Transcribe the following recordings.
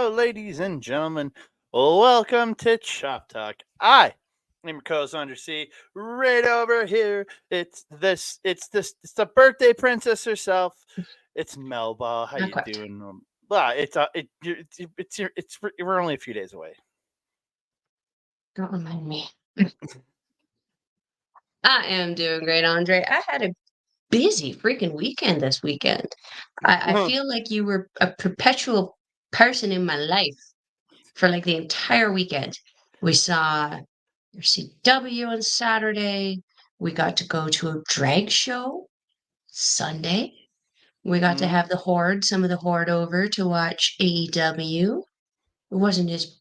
Hello, ladies and gentlemen. Welcome to Chop Talk. I am your co-host Under C. Right over here, it's the birthday princess herself. It's Melball. How Not you quite. doing? We're only a few days away. Don't remind me. I am doing great, Andre. I had a busy freaking weekend this weekend. I feel like you were a perpetual person in my life for like the entire weekend. We saw RCW on Saturday. We got to go to a drag show Sunday. We got to have some of the horde over to watch AEW. It wasn't as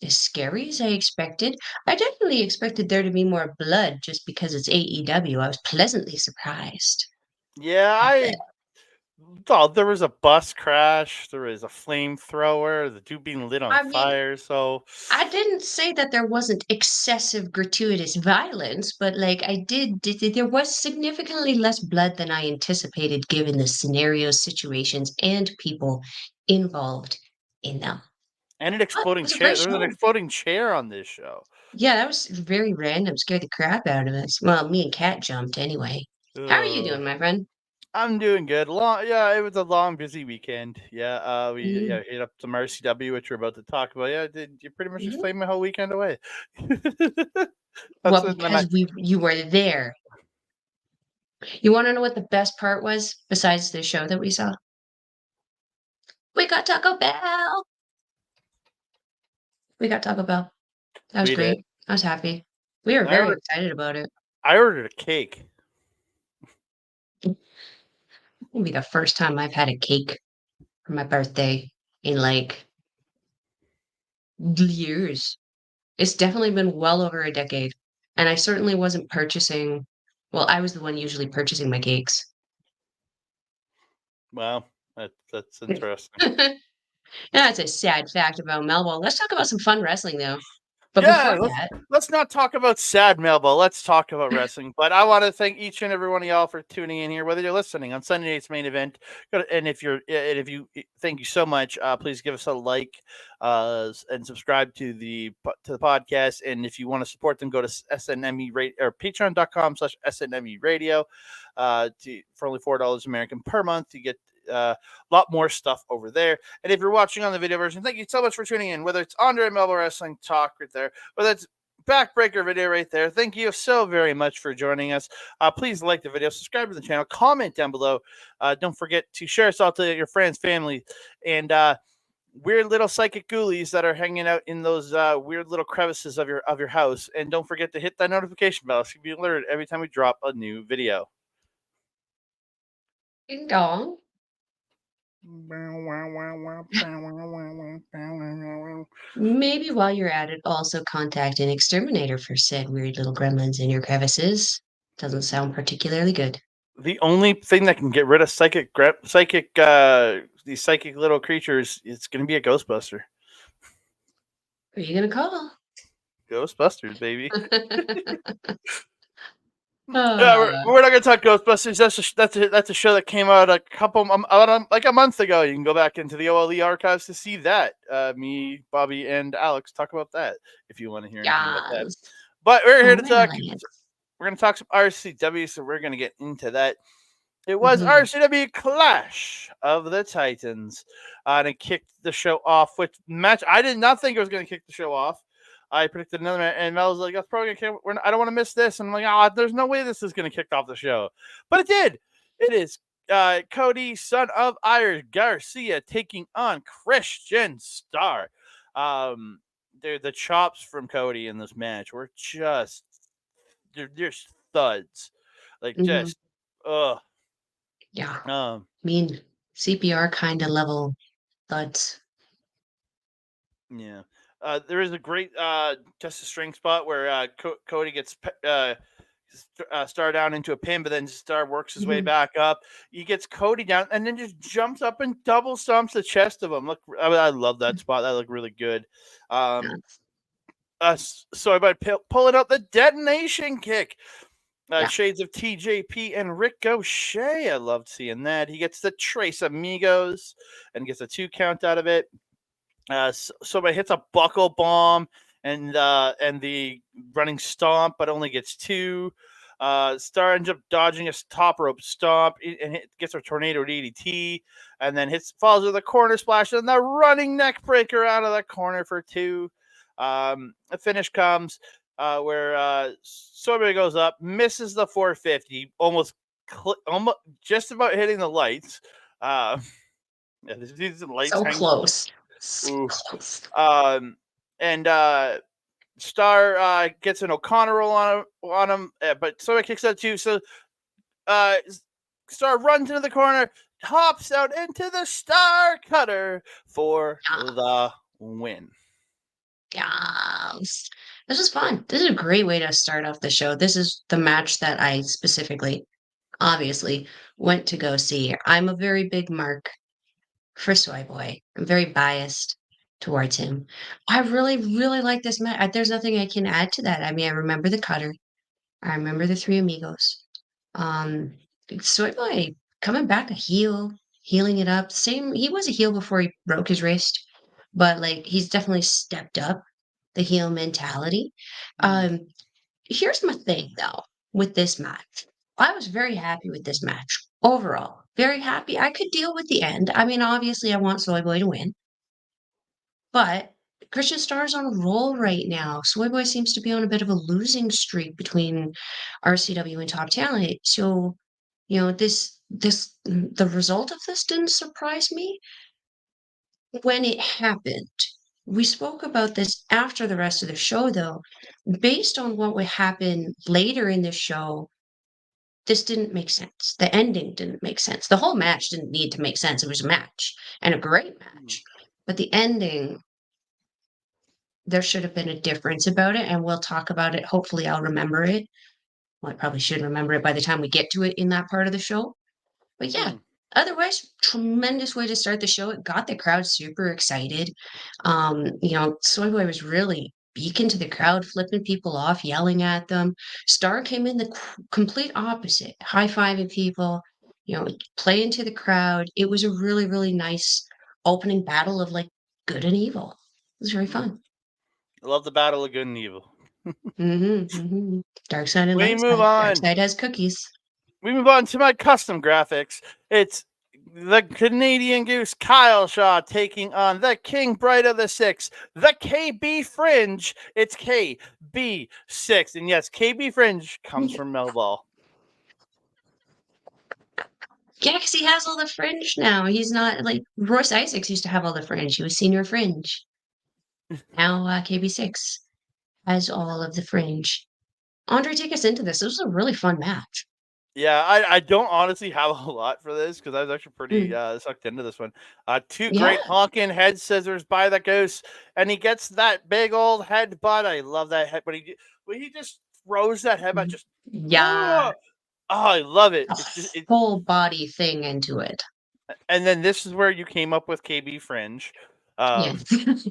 scary as I expected. I definitely expected there to be more blood just because it's AEW. I was pleasantly surprised. Yeah, I thought there was a bus crash. There was a flamethrower. The dude being lit on I mean, fire. So I didn't say that there wasn't excessive gratuitous violence, but like there was significantly less blood than I anticipated given the scenarios, situations, and people involved in them. and an But it exploding was a chair. great There was an show. exploding chair on this show. Yeah, that was very random. Scared the crap out of us. Well, me and Kat jumped anyway. How are you Ugh. doing, my friend? I'm doing good. Yeah, it was a long, busy weekend. Yeah, we Mm-hmm. hit up some RCW, which we're about to talk about. Yeah, you pretty much just Mm-hmm. played my whole weekend away. That's Well, it. because you were there. You want to know what the best part was besides the show that we saw? We got Taco Bell. We got Taco Bell. That was We did. great. I was happy. We were I very ordered, excited about it. I ordered a cake. It'll be the first time I've had a cake for my birthday in like years. It's definitely been well over a decade. And I certainly wasn't purchasing, well, I was the one usually purchasing my cakes. Wow, that's interesting. That's a sad fact about Melball. Let's talk about some fun wrestling, though. But Yeah, before that, let's not talk about sad Melba. Let's talk about wrestling. But I want to thank each and every one of y'all for tuning in here, whether you're listening on Sunday night's main event. And if you thank you so much, please give us a like, and subscribe to the podcast. And if you want to support them, go to SNME rate or patreon.com/SNME radio, for only $4 American per month. You get a lot more stuff over there. And if you're watching on the video version, thank you so much for tuning in. Whether it's Andre Melba Wrestling Talk right there, whether it's Backbreaker video right there, thank you so very much for joining us. Please like the video, subscribe to the channel, comment down below. Don't forget to share us out to your friends, family, and weird little psychic ghoulies that are hanging out in those weird little crevices of your house. And don't forget to hit that notification bell so you can be alerted every time we drop a new video. ding dong. Maybe while you're at it, also contact an exterminator for said weird little gremlins in your crevices. Doesn't sound particularly good. The only thing that can get rid of these psychic little creatures, it's going to be a Ghostbuster. Who are you gonna call? Ghostbusters, baby. Uh, We're not going to talk Ghostbusters. That's a show that came out like a month ago. You can go back into the OLE archives to see that. Me, Bobby, and Alex talk about that if you want to hear anything about that. yes. But we're here to talk. Romance. We're going to talk some RCW, so we're going to get into that. It was Mhm. RCW Clash of the Titans, and it kicked the show off with match. I did not think it was going to kick the show off. I predicted another match, and Mel was like, "That's probably going to kick. I don't want to miss this." And I'm like, "Oh, there's no way this is going to kick off the show," but it did. It is Kody, son of Garcia, taking on Christian Starr. The chops from Kody in this match were just they're just thuds, like Mhm. just ugh. Yeah. I mean, CPR kind of level thuds. Yeah. There is a great just a string spot where Kody gets Starr down into a pin, but then Starr works his way Mhm. back up. He gets Kody down and then just jumps up and double stomps the chest of him. Look, I love that spot. That looked really good. So by pulling out the detonation kick. Yeah. Shades of TJP and Ricochet. I loved seeing that. He gets the Trace Amigos and gets a 2 count out of it. Somebody hits a buckle bomb and the running stomp, but only gets 2. Starr ends up dodging a top rope stomp and gets a tornado DDT, and then falls with a corner splash and the running neck breaker out of the corner for 2. A finish comes where Soyboy goes up, misses the 450, almost just about hitting the lights. Yeah, these lights So hang. close. Ooh. So close. And Starr gets an O'Connor roll on him, but Soyboy kicks out too. So Starr runs into the corner, hops out into the Star Cutter for the win. Yes. This was fun. This is a great way to start off the show. This is the match that I specifically, obviously, went to go see. I'm a very big mark for Soy Boy. I'm very biased towards him. I really, really like this match. There's nothing I can add to that. I mean, I remember the cutter. I remember the three amigos. Um, Soy Boy coming back a heel, healing it up. Same, he was a heel before he broke his wrist, but like he's definitely stepped up the heel mentality. Um, Here's my thing though with this match. I was very happy with this match overall. Very happy. I could deal with the end. I mean, obviously, I want Soy Boy to win, but Christian Starr's on a roll right now. Soy Boy seems to be on a bit of a losing streak between RCW and Top Talent. So, the result of this didn't surprise me when it happened. We spoke about this after the rest of the show, though. Based on what would happen later in the show, this didn't make sense. The ending didn't make sense. The whole match didn't need to make sense. It was a match and a great match. But the ending, there should have been a difference about it, and we'll talk about it. Hopefully, I'll remember it. Well, I probably should remember it by the time we get to it in that part of the show. But yeah, otherwise, tremendous way to start the show. It got the crowd super excited. Soy Boy was really beacon to the crowd, flipping people off, yelling at them. Starr came in the complete opposite, high-fiving people, playing to the crowd. It was a really, really nice opening battle of like good and evil. It was very fun. I love the battle of good and evil. Dark side and We light move side. Dark on. side has cookies. We move on to my custom graphics. It's the Canadian Goose Kyle Shaw taking on the King Bright of the Six, the KB Fringe. It's KB6. And yes, KB Fringe comes from Melball. Yeah, because he has all the fringe now. He's not like Royce Isaacs used to have all the fringe. He was senior fringe. Now KB6 has all of the fringe. Andre, take us into this. This was a really fun match. Yeah, I don't honestly have a lot for this because I was actually pretty sucked into this one. Two great honking head scissors by the Goose, and he gets that big old headbutt. I love that head, but he just throws that headbutt. Just I love it. It's just full body thing into it. And then this is where you came up with KB Fringe. Yes.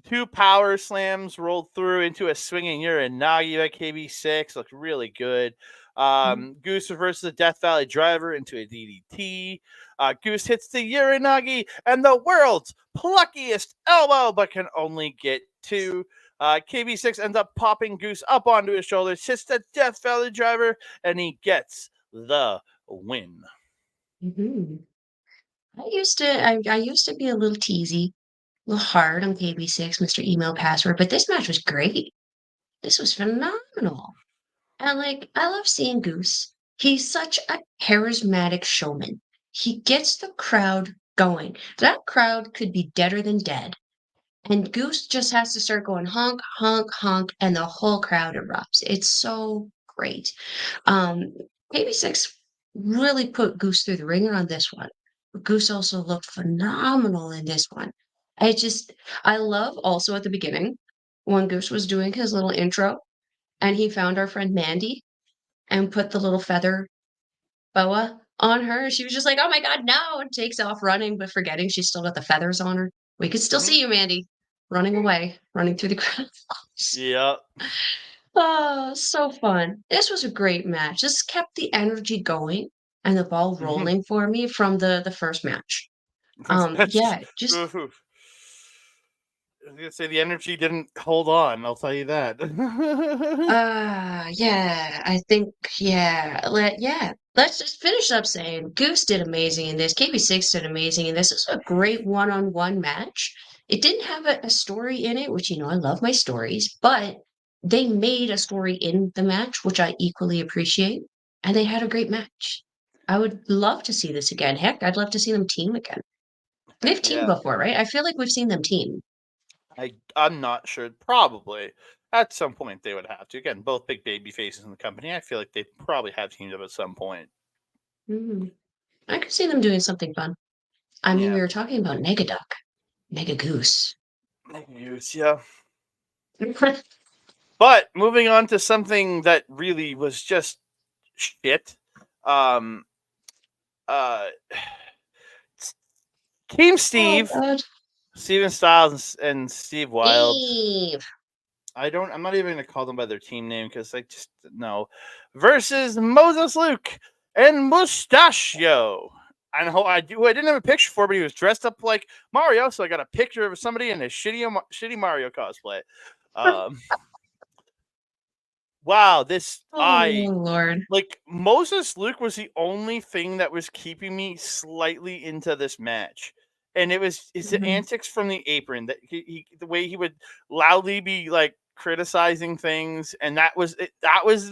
Two power slams rolled through into a swinging Uranagi by KB6. Looked really good. Goose reverses the Death Valley driver into a DDT. Goose hits the Uranagi and the world's pluckiest elbow, but can only get 2. KB6 ends up popping Goose up onto his shoulders, hits the Death Valley driver, and he gets the win. I used to be a little teasy, a little hard on KB6, Mr. Email Password, but this match was great. This was phenomenal. And I love seeing Goose. He's such a charismatic showman. He gets the crowd going. That crowd could be deader than dead. And Goose just has to start going honk, honk, honk, and the whole crowd erupts. It's so great. KB6 really put Goose through the ringer on this one. Goose also looked phenomenal in this one. I love also at the beginning when Goose was doing his little intro and he found our friend Mandy and put the little feather boa on her. She was just like, oh my God, no, and takes off running, but forgetting she's still got the feathers on her. We could still see you, Mandy, running away, running through the crowd. Yeah. Oh, so fun. This was a great match. This kept the energy going and the ball rolling for me from the first match. Yeah, just Oof. I was gonna say the energy didn't hold on. I'll tell you that. yeah, I think, yeah. Let's just finish up saying Goose did amazing in this. KB6 did amazing in this. This was a great one-on-one match. It didn't have a story in it, which, I love my stories, but they made a story in the match, which I equally appreciate, and they had a great match. I would love to see this again. Heck, I'd love to see them team again. They've teamed Yeah, before, right? I feel like we've seen them team. I'm not sure. Probably at some point they would have to. Again, both big baby faces in the company. I feel like they probably have teamed up at some point. Mhm. I could see them doing something fun. I mean, Yeah, we were talking about Negaduck, Mega Goose. use yeah. But moving on to something that really was just shit. Um, uh, Team Oh Steve, God. Steven Styles, and Steve Wilde. Steve. I'm not even gonna call them by their team name because I just no. Versus Moses Luke and Mustachio. I know I didn't have a picture for, but he was dressed up like Mario, so I got a picture of somebody in a shitty Mario cosplay. Um, wow, this Oh I Lord. like Moses Luke was the only thing that was keeping me slightly into this match. And it was his Mhm. antics from the apron that the way he would loudly be like criticizing things, and that was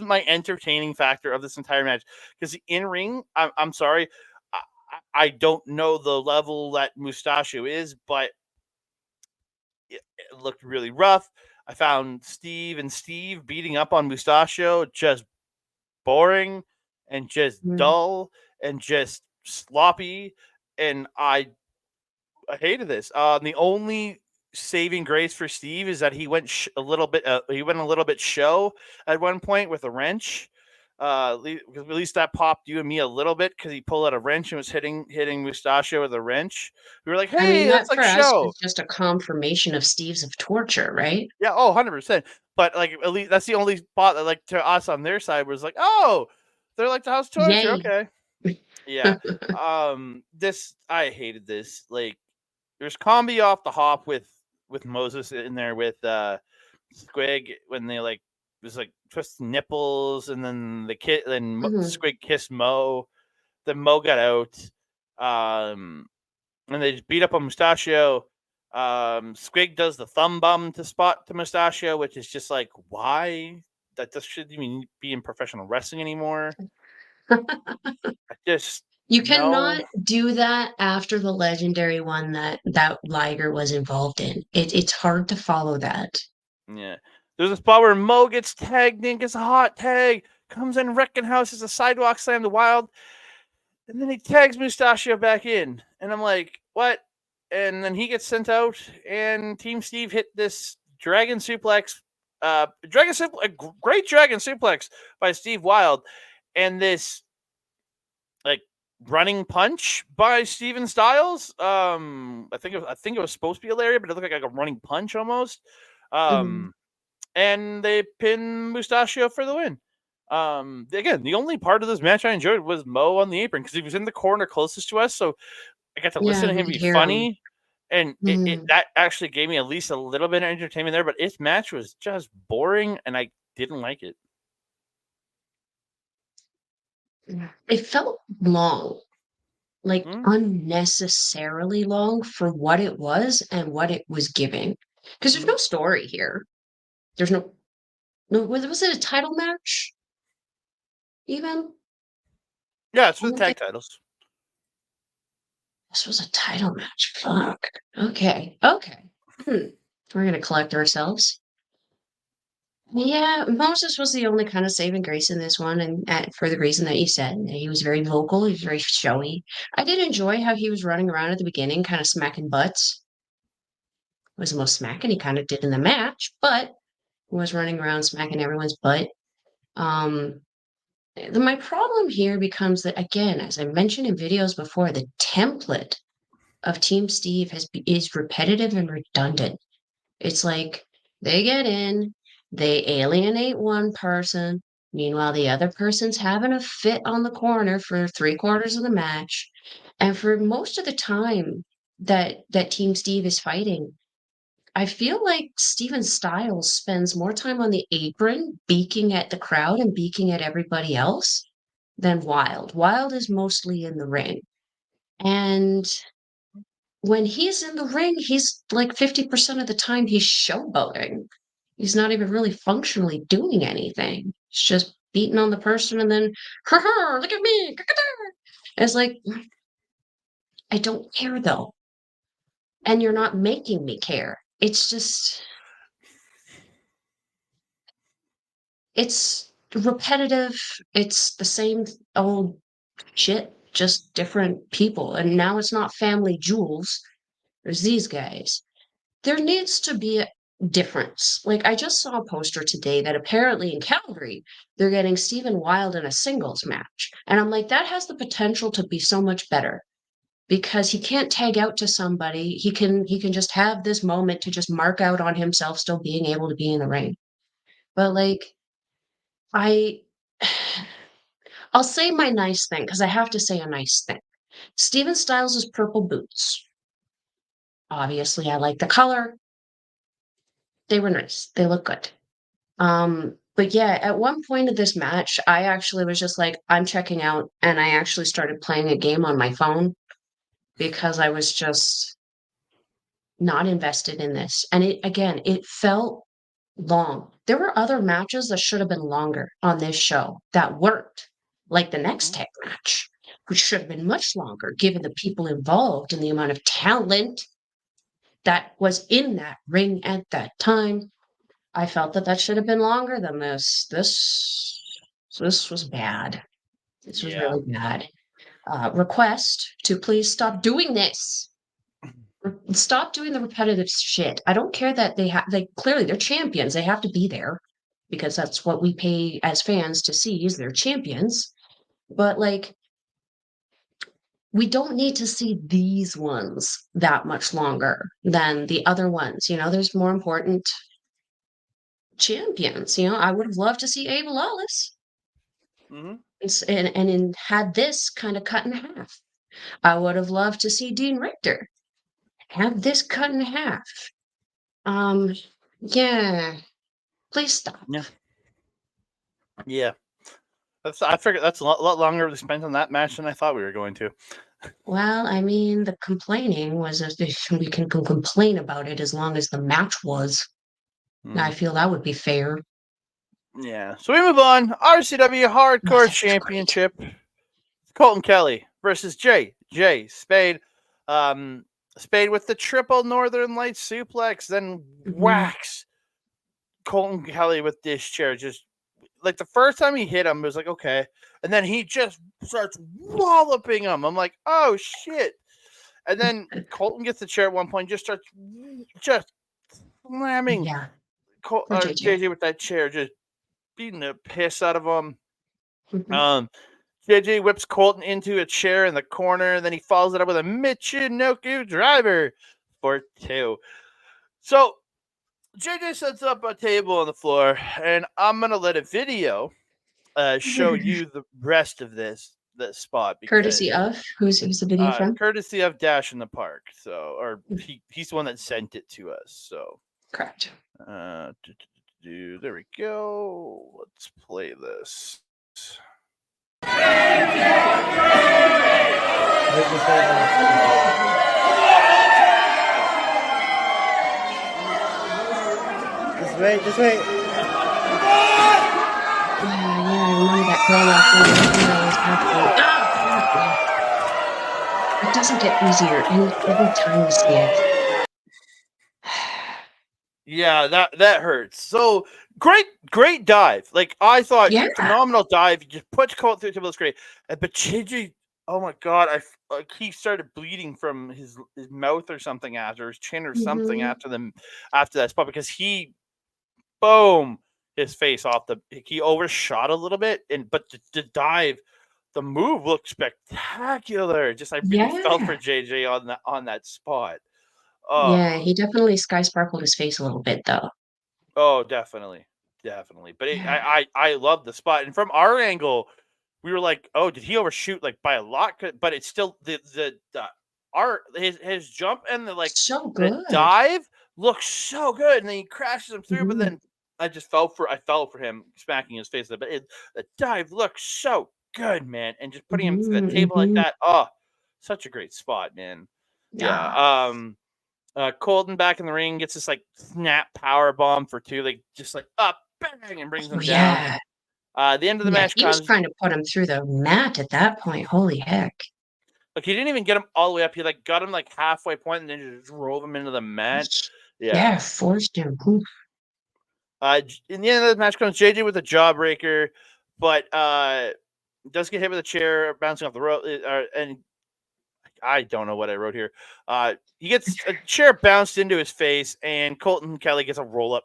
my entertaining factor of this entire match because the in ring. I'm sorry, I don't know the level that Mustachio is, but it looked really rough. I found Steve beating up on Mustachio just boring and just Mhm. dull and just sloppy, and I hated this. The only saving grace for Steve is that he went a little bit. He went a little bit show at one point with a wrench. At least that popped you and me a little bit because he pulled out a wrench and was hitting Mustachio with a wrench. We were like, I mean, "Hey, that that's like for us show." was just a confirmation of Steve's of torture, right? Yeah, oh, 100%. But like at least that's the only spot that like to us on their side was like, "Oh, they're like the House of Torture." Yay. Okay. Yeah. This I hated this. Like there's combi off the hop with Moses in there with Squig when they like was like twist nipples and then Mhm. Squig kissed Mo. Then Mo got out. And they just beat up on Mustachio. Squig does the thumb bum to spot to Mustachio, which is just like why that just shouldn't even be in professional wrestling anymore. I just You no. cannot do that after the legendary one that Liger was involved in. It's hard to follow that. Yeah. There's a spot where Mo gets tagged in, gets a hot tag, comes in wrecking house as a sidewalk slam to Wilde, and then he tags Mustachio back in. And I'm like, what? And then he gets sent out, and Team Steve hit this dragon suplex. A great dragon suplex by Steve Wilde, and this like running punch by Steven Styles. I think it was supposed to be a lariat, but it looked like a running punch almost. Mhm. Um, and they pin Mustachio for the win. Again, the only part of this match I enjoyed was Mo on the apron because he was in the corner closest to us, so I got to listen Yeah, to we him could be hear him. funny, and Mhm. that actually gave me at least a little bit of entertainment there. But its match was just boring, and I didn't like it. It felt long, like Hmm? unnecessarily long for what it was and what it was giving. Because there's Hmm? no story here. There's no was it a title match even? Yeah, it's I for the don't think tag titles. this was a title match. Fuck. Okay. Okay. We're gonna collect ourselves. Yeah, Moses was the only kind of saving grace in this one, and for the reason that you said, he was very vocal, he was very showy. I did enjoy how he was running around at the beginning, kind of smacking butts. Was the most smacking he kind of did in the match, but was running around smacking everyone's butt. Um, my problem here becomes that again, as I mentioned in videos before, the template of Team Steve is repetitive and redundant. It's like they get in, they alienate one person. Meanwhile, the other person's having a fit on the corner for three quarters of the match. And for most of the time, that Team Steve is fighting, I feel like Steven Styles spends more time on the apron beaking at the crowd and beaking at everybody else than Wilde. Wilde is mostly in the ring. And when he's in the ring, he's like 50% of the time he's showboating. He's not even really functionally doing anything. He's just beating on the person and then, ha, look at me. It's like, I don't care though. And you're not making me care. It's just, it's repetitive. It's the same old shit, just different people. And now it's not family Jules. There's these guys. There needs to be a difference. Like I just saw a poster today that apparently in Calgary, they're getting Stephen Wilde in a singles match. And I'm like, that has the potential to be so much better because he can't tag out to somebody. He can just have this moment to just mark out on himself still being able to be in the ring. But like I I'll say my nice thing because I have to say a nice thing. Steven Styles' purple boots. Obviously, I like the color. They were nice. They look good. But yeah, at one point of this match, I actually was just like, I'm checking out, and I actually started playing a game on my phone because I was just not invested in this. And it felt long. There were other matches that should have been longer on this show that worked, like the next tag match, which should have been much longer given the people involved and the amount of talent that was in that ring at that time. I felt that should have been longer than this. This was bad. This was Yeah. really bad. Request to please stop doing this. Stop doing the repetitive shit. I don't care that they clearly they're champions. They have to be there because that's what we pay as fans to see is their champions. But like we don't need to see these ones that much longer than the other ones. You know, there's more important champions. You know, I would have loved to see Abel Lawless. Mm-hmm. And had this kind of cut in half. I would have loved to see Dean Richter have this cut in half. Yeah, please stop. Yeah. Yeah. I figured that's a lot longer we spent on that match than I thought we were going to. Well, I mean, the complaining was we can complain about it as long as the match was. I feel that would be fair. Yeah. So we move on. RCW Hardcore That's Championship. Colton Kelly versus J Spade. Spade with the triple Northern Lights suplex, then whacks Colton Kelly with this chair. Just like the first time he hit him, it was like, okay. And then he just starts walloping him. I'm like, oh shit. And then Colton gets the chair at one point, just starts just slamming JJ with that chair, just beating the piss out of him. JJ whips Colton into a chair in the corner, and then he follows it up with a Michinoku driver for 2. So JJ sets up a table on the floor, and I'm gonna let a video show you the rest of this spot. Courtesy of who's the video from? Courtesy of Dash in the Park. So, or he's the one that sent it to us. So correct. There we go. Let's play this. Just wait. Yeah, I remember that girl. It doesn't get easier every time we see it. Yeah, that hurts. So great dive. Like I thought, phenomenal dive. You just put Colton through the table. That's great. But JJ, oh my god, he started bleeding from his mouth or something after his chin or something after that spot because he, boom, his face off he overshot a little bit but the dive, the move looked spectacular. Just I really felt for JJ on that spot. Yeah, he definitely sky sparkled his face a little bit though. Oh, definitely. But I love the spot, and from our angle, we were like, "Oh, did he overshoot like by a lot?" But it's still the art, his jump and the So the good. dive looks so good, and then he crashes him through. But Mhm. then I fell for him smacking his face. But the dive looks so good, man, and just putting him through the table like that. Oh, such a great spot, man. Yeah. Colton back in the ring gets this snap power bomb for 2, just up, bang, and brings him down. The end of the match he was comes. trying to put him through the mat at that point. Holy heck. He didn't even get him all the way up. He got him halfway point and then just drove him into the mat. Yeah, forced him. Oof. In the end of the match comes JJ with a jawbreaker, but does get hit with a chair bouncing off the rope, and I don't know what I wrote here. He gets a chair bounced into his face, and Colton Kelly gets a roll up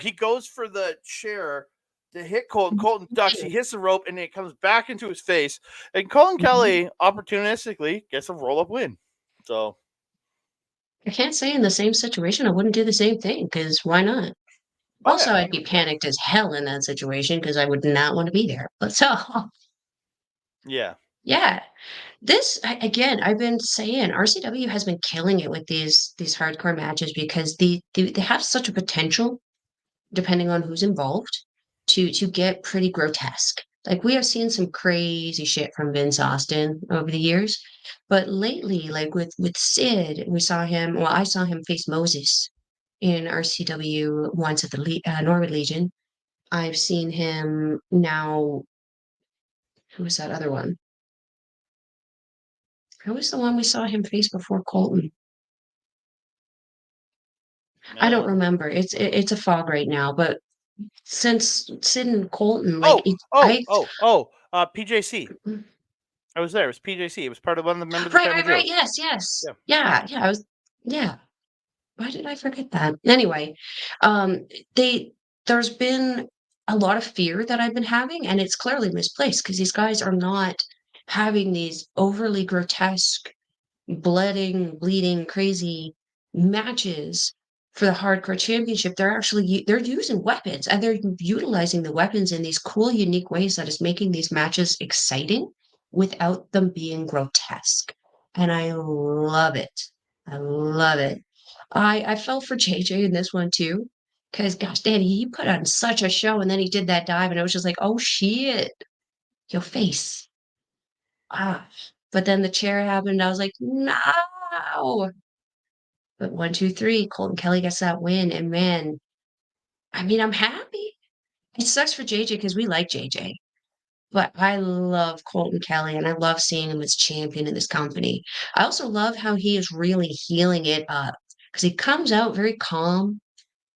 he goes for the chair to hit Colton. Colton ducks, he hits the rope, and it comes back into his face. And Colton Kelly opportunistically gets a roll up win. So I can't say in the same situation I wouldn't do the same thing, because why not? Also, I'd be panicked as hell in that situation because I would not want to be there. But yeah. This again, I've been saying RCW has been killing it with these hardcore matches because they have such a potential, depending on who's involved, to get pretty grotesque. Like we have seen some crazy shit from Vince Austin over the years, but lately, like with Sid, we saw him. Well, I saw him face Moses in RCW once at the Norwood Legion. I've seen him now. Who was that other one? Who was the one we saw him face before Colton? I don't remember. It's a fog right now. But since Sid and Colton, PJC. I was there. It was PJC. It was part of one of the members of right. Yes. Yeah. I was. Yeah. Why did I forget that? Anyway, there's been a lot of fear that I've been having, and it's clearly misplaced because these guys are not having these overly grotesque, bleeding, crazy matches for the hardcore championship. They're using weapons, and they're utilizing the weapons in these cool, unique ways that is making these matches exciting without them being grotesque. And I love it. I love it. I fell for JJ in this one too. Because gosh, Danny, he put on such a show, and then he did that dive, and I was just like, "Oh shit, your face!" But then the chair happened. I was like, "No!" But 1, 2, 3, Colton Kelly gets that win, and man, I mean, I'm happy. It sucks for JJ because we like JJ, but I love Colton Kelly, and I love seeing him as champion in this company. I also love how he is really healing it up because he comes out very calm,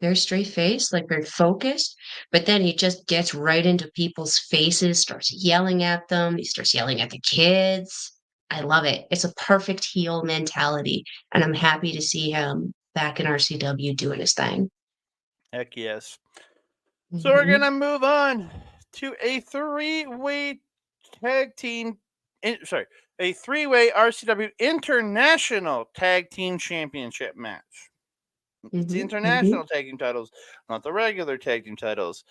very straight face, like very focused, but then he just gets right into people's faces, starts yelling at them. He starts yelling at the kids. I love it. It's a perfect heel mentality, and I'm happy to see him back in RCW doing his thing. Heck yes. So we're gonna move on to a three-way RCW International Tag Team Championship match. It's the international tag team titles, not the regular tag team titles.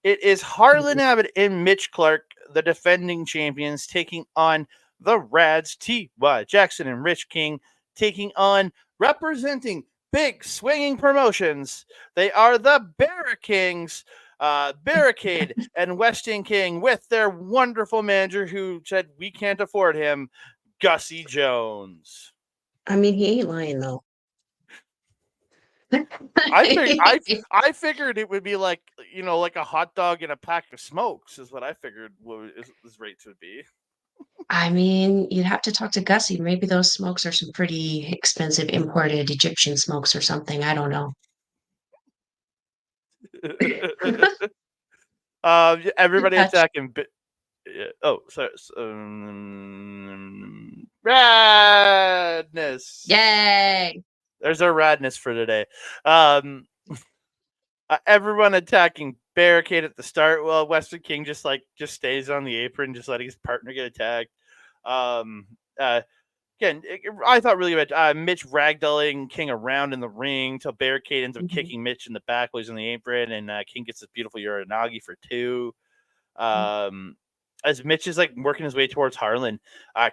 It is Harlon Abbott and Mitch Clark, the defending champions, taking on the Radz, T.Y. Jackson and Rich King, taking on, representing big swinging promotions. They are the Barri-Kings, Barricade and Weston King, with their wonderful manager who said we can't afford him, Gussie Jones. I mean, he ain't lying though. I figured it would be like a hot dog and a pack of smokes is what I figured his rates would be. I mean, you'd have to talk to Gussie. Maybe those smokes are some pretty expensive imported Egyptian smokes or something. I don't know. Everybody attacking. Sorry. Radness. Yay! There's our radness for today. Everyone attacking Barricade at the start. Well, Weston King just stays on the apron, just letting his partner get attacked. Again, I thought really about Mitch ragdolling King around in the ring till Barricade ends up kicking Mitch in the back while he's on the apron, and King gets this beautiful Uranagi for 2. as Mitch is like working his way towards Harlon,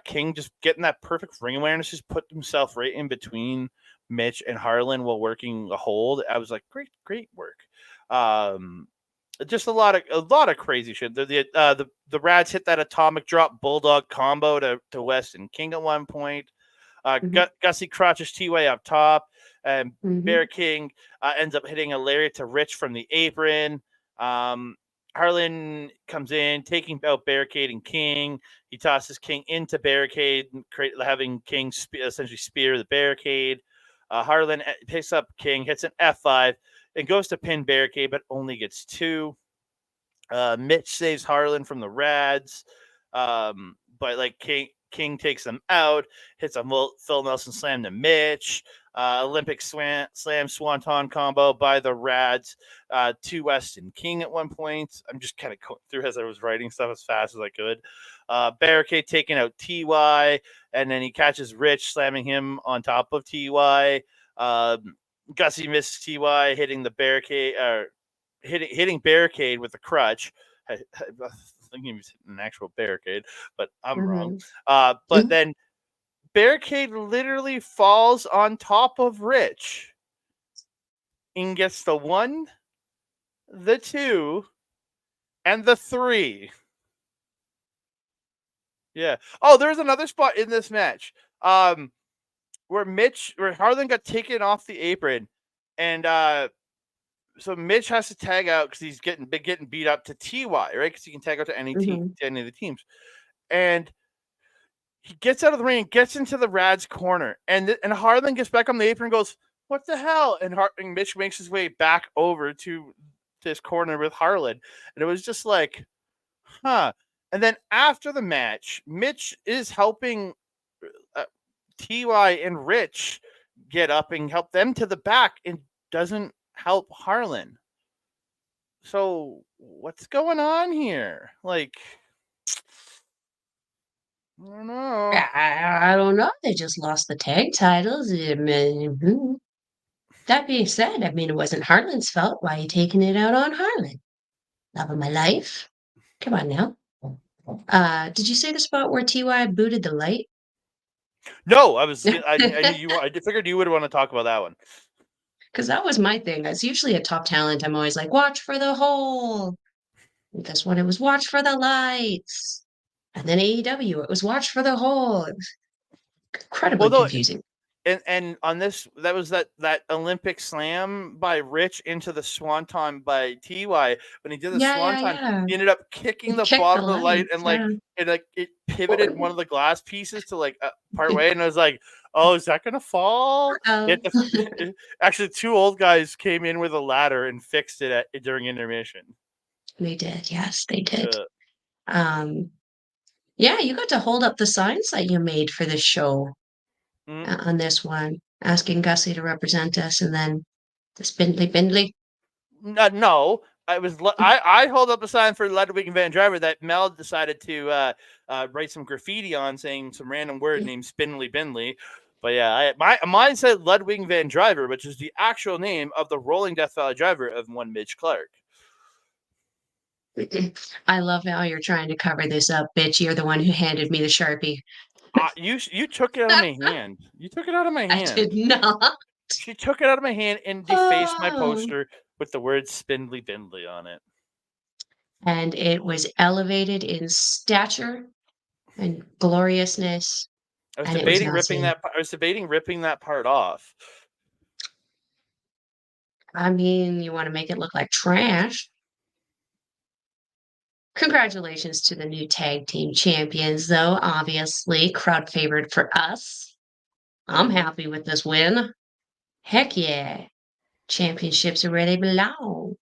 King just getting that perfect ring awareness, just put himself right in between Mitch and Harlon while working a hold. I was like, great work. Just a lot of crazy shit. The Radz hit that atomic drop bulldog combo to Weston King at one point. Gussie crotches T-Way up top, and Barri-King ends up hitting a lariat to Rich from the apron. Harlon comes in, taking out Barricade and King. He tosses King into Barricade, having King essentially spear the Barricade. Harlon picks up King, hits an F5, and goes to pin Barricade, but only gets 2. Mitch saves Harlon from the Radz, but like King takes them out, hits a Phil Nelson slam to Mitch. Olympic slam swanton combo by the Radz to Weston King at one point. I'm just kind of going through as I was writing stuff as fast as I could. Barricade taking out TY, and then he catches Rich, slamming him on top of TY. Gussie misses TY, hitting the Barricade, hitting Barricade with a crutch. I think he was hitting an actual Barricade, but I'm wrong. But then Barricade literally falls on top of Rich and gets the 1, the 2, and the 3. Yeah. Oh, there's another spot in this match where Harlon got taken off the apron, and so Mitch has to tag out because he's getting beat up to TY, right? Because he can tag out to any team, to any of the teams, and he gets out of the ring and gets into the Radz corner, and Harlon gets back on the apron and goes, "What the hell?" And Mitch makes his way back over to this corner with Harlon, and it was just like, huh. And then after the match, Mitch is helping TY and Rich get up and help them to the back, and doesn't help Harlon. So what's going on here? Like, I don't know. I don't know. They just lost the tag titles. That being said, I mean, it wasn't Harlan's fault. Why are you taking it out on Harlon? Love of my life. Come on now. Did you say the spot where TY booted the light? No, I knew you. I figured you would want to talk about that one. Because that was my thing. As usually a top talent, I'm always like, watch for the hole. And this one, it was watch for the lights. And then AEW, it was watch for the hole. It was incredibly confusing. And on this, that was that Olympic slam by Rich into the swanton by TY. When he did the swanton, he ended up kicking the bottom of the light, and it pivoted one of the glass pieces to like part way, and I was like, oh, is that gonna fall? Actually, 2 old guys came in with a ladder and fixed it during intermission. They did, yes, they did. Yeah, you got to hold up the signs that you made for this show on this one, asking Gussie to represent us, and then the Spindly. No, I hold up a sign for Ludwig Van Driver that Mel decided to write some graffiti on, saying some random word named Spindly Bindley. But yeah, mine said Ludwig Van Driver, which is the actual name of the Rolling Death Valley driver of one Mitch Clark. I love how you're trying to cover this up, bitch. You're the one who handed me the Sharpie. You took it out of my hand. You took it out of my hand. I did not. She took it out of my hand and defaced my poster with the word Spindly Bindley on it. And it was elevated in stature and gloriousness. I was debating ripping that part off. I mean, you want to make it look like trash. Congratulations to the new tag team champions, though. Obviously, crowd favorite for us. I'm happy with this win. Heck yeah. Championships are where they belong.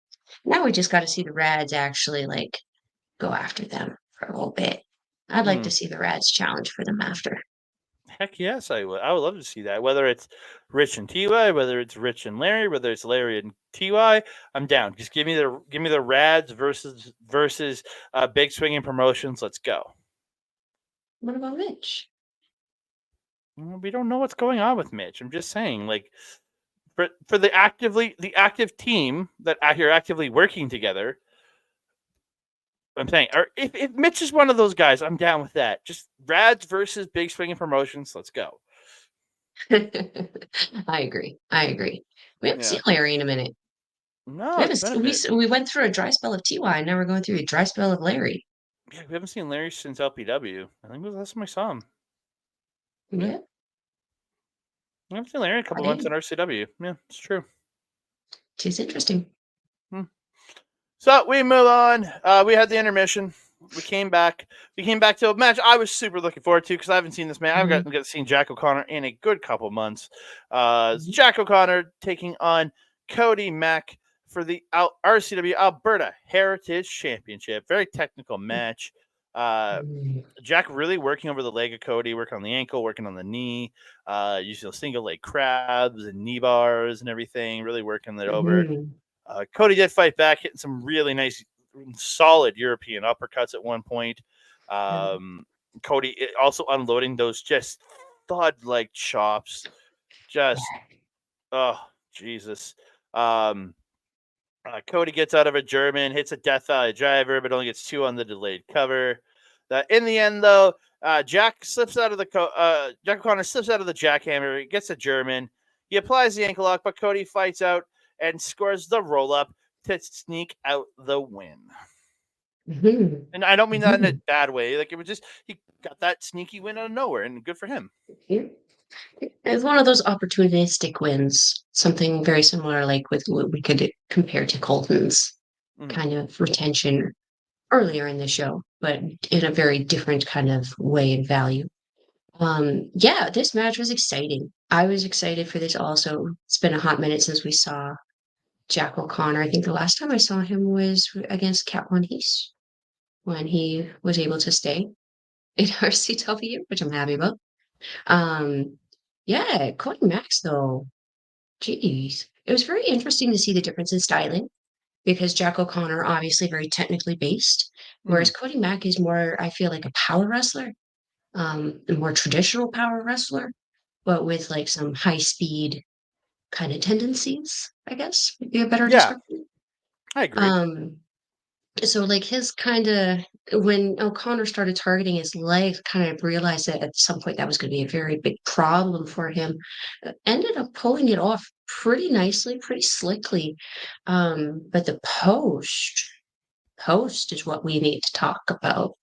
Now we just got to see the Radz actually, like, go after them for a little bit. I'd like to see the Radz challenge for them after. Heck yes, I would. I would love to see that. Whether it's Rich and TY, whether it's Rich and Larry, whether it's Larry and TY, I'm down. Just give me the Radz versus Big Swinging Promotions. Let's go. What about Mitch? We don't know what's going on with Mitch. I'm just saying, like, for the active team that are actively working together, I'm saying, or if Mitch is one of those guys, I'm down with that. Just Radz versus Big Swinging Promotions. Let's go. I agree. We haven't seen Larry in a minute. No, it's been a bit. We went through a dry spell of TY, and now we're going through a dry spell of Larry. Yeah, we haven't seen Larry since LPW. I think it was the last time I saw him. Yeah. I haven't seen Larry in a couple months in RCW. Yeah, it's true. It's interesting. So we move on. We had the intermission. We came back. We came back to a match I was super looking forward to because I haven't seen this match. I haven't seen Jack O'Connor in a good couple months. It's Jack O'Connor taking on Cody Mack for the RCW Alberta Heritage Championship. Very technical match. Jack really working over the leg of Cody, working on the ankle, working on the knee, using single leg crabs and knee bars and everything, really working it over. Cody did fight back, hitting some really nice, solid European uppercuts at one point. Cody also unloading those just thud-like chops. Just, oh, Jesus. Cody gets out of a German, hits a Death Valley driver, but only gets 2 on the delayed cover. In the end, though, Jack slips out of the Jack O'Connor slips out of the jackhammer. He gets a German. He applies the ankle lock, but Cody fights out and scores the roll up to sneak out the win. And I don't mean that in a bad way. Like, it was just he got that sneaky win out of nowhere, and good for him. It's one of those opportunistic wins, something very similar, like with what we could compare to Colton's kind of retention earlier in the show, but in a very different kind of way and value. Yeah, this match was exciting. I was excited for this also. It's been a hot minute since we saw Jack O'Connor. I think the last time I saw him was against Cat One Heast when he was able to stay in RCW, which I'm happy about. Yeah, Cody Max though, geez, it was very interesting to see the difference in styling because Jack O'Connor obviously very technically based, whereas Cody Mack is more, I feel like a power wrestler, a more traditional power wrestler, but with like some high speed kind of tendencies, I guess would be a better description. I agree. So like his kind of when O'Connor started targeting his legs, kind of realized that at some point that was going to be a very big problem for him. Ended up pulling it off pretty nicely, pretty slickly. But the post is what we need to talk about.